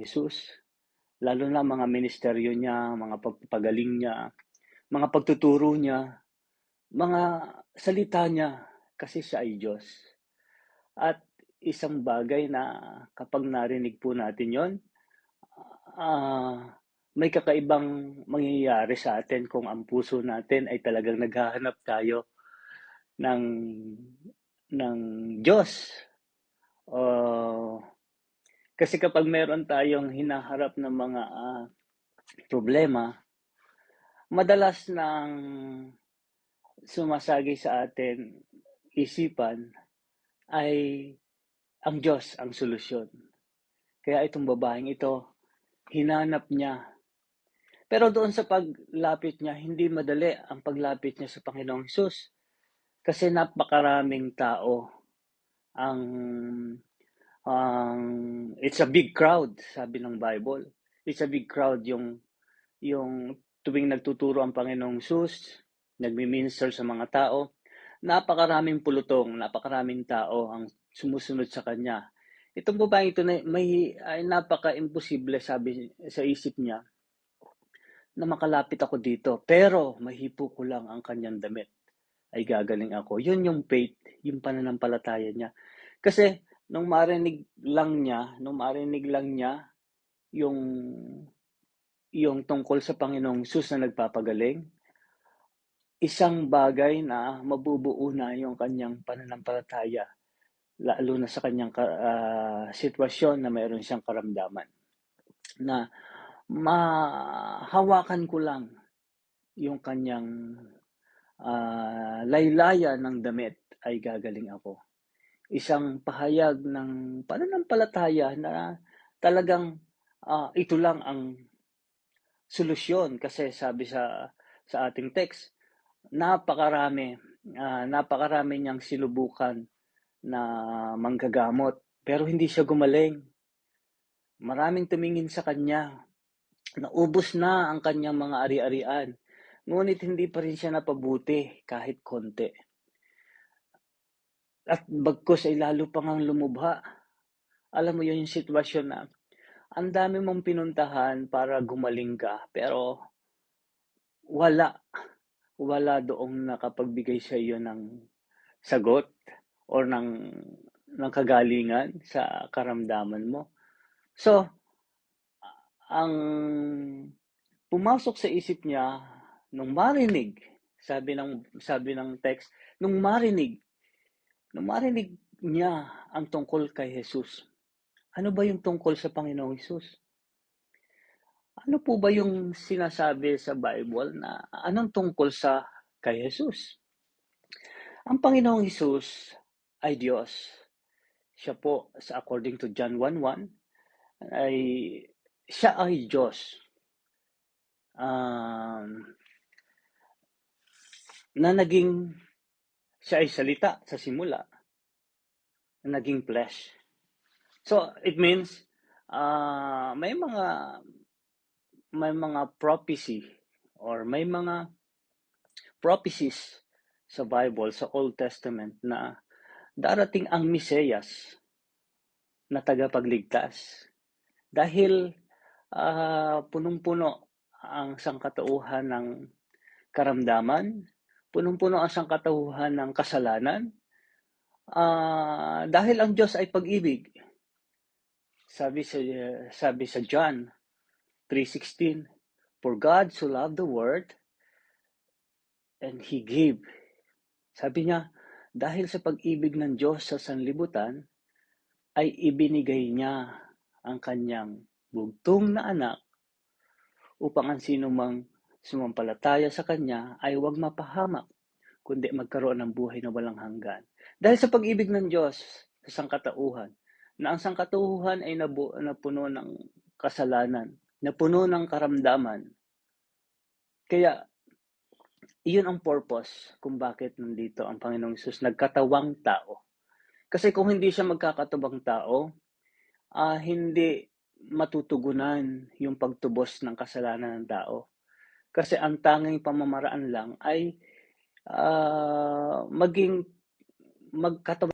Jesus, lalo na mga ministeryo niya, mga pagpapagaling niya, mga pagtuturo niya, mga salita niya, kasi siya ay Diyos. At isang bagay na kapag narinig po natin yon, may kakaibang mangyayari sa atin kung ang puso natin ay talagang naghahanap tayo ng ng Diyos. Kasi kapag meron tayong hinaharap ng mga problema, madalas nang sumasagi sa atin isipan ay ang Diyos ang solusyon. Kaya itong babaeng ito, hinanap niya. Pero doon sa paglapit niya, hindi madali ang paglapit niya sa Panginoong Hesus. Kasi napakaraming tao ang it's a big crowd, sabi ng Bible. It's a big crowd yung tuwing nagtuturo ang Panginoong Hesus, nagmi-minister sa mga tao, napakaraming pulutong, napakaraming tao ang sumusunod sa kanya. Itong babaeng ito ay napaka-imposible, sabi sa isip niya, na makalapit ako dito. Pero mahipo ko lang ang kanyang damit, ay gagaling ako. Yun yung faith, yung pananampalataya niya. Kasi nung marinig lang niya yung tungkol sa Panginoong Hesus na nagpapagaling, isang bagay na mabubuo na yung kanyang pananampalataya, lalo na sa kanyang sitwasyon na mayroon siyang karamdaman. Na mahawakan ko lang yung kanyang laylayan ng damit ay gagaling ako. Isang pahayag ng pananampalataya na talagang ito lang ang solusyon. Kasi sabi sa ating text, napakarami niyang sinubukan na manggagamot, pero hindi siya gumaling. Maraming tumingin sa kanya, naubos na ang kanyang mga ari-arian, ngunit hindi pa rin siya napabuti kahit konti. At bagkus ay lalo pa ngang lumubha. Alam mo yun, yung sitwasyon na ang dami mong pinuntahan para gumaling ka, pero wala doong nakapagbigay sa iyo ng sagot or ng kagalingan sa karamdaman mo. So, ang pumasok sa isip niya nung marinig, sabi ng text, nung marinig niya ang tungkol kay Jesus. Ano ba yung tungkol sa Panginoong Hesus? Ano po ba yung sinasabi sa Bible na anong tungkol sa kay Jesus? Ang Panginoong Hesus ay Diyos. Siya po, according to John 1:1, siya ay Diyos. Na siya ay salita sa simula, na naging flesh. So, it means, may mga prophecy or may mga prophecies sa Bible, sa Old Testament, na darating ang Mesiyas na tagapagligtas. Dahil punong-puno ang sangkatauhan ng karamdaman, punong-puno ang sangkatauhan ng kasalanan, dahil ang Diyos ay pag-ibig. Sabi sa John 3:16, for God so loved the world and He gave. Sabi niya, dahil sa pag-ibig ng Diyos sa sanlibutan, ay ibinigay niya ang kanyang bugtong na anak upang ang sino mang sumampalataya sa kanya ay huwag mapahamak, kundi magkaroon ng buhay na walang hanggan. Dahil sa pag-ibig ng Diyos sa sangkatauhan, na ang sangkatauhan ay napuno ng kasalanan, napuno ng karamdaman. Kaya, iyon ang purpose kung bakit nandito ang Panginoong Hesus, nagkatawang tao. Kasi kung hindi siya magkakatawang tao, hindi matutugunan yung pagtubos ng kasalanan ng tao. Kasi ang tanging pamamaraan lang ay magkatawang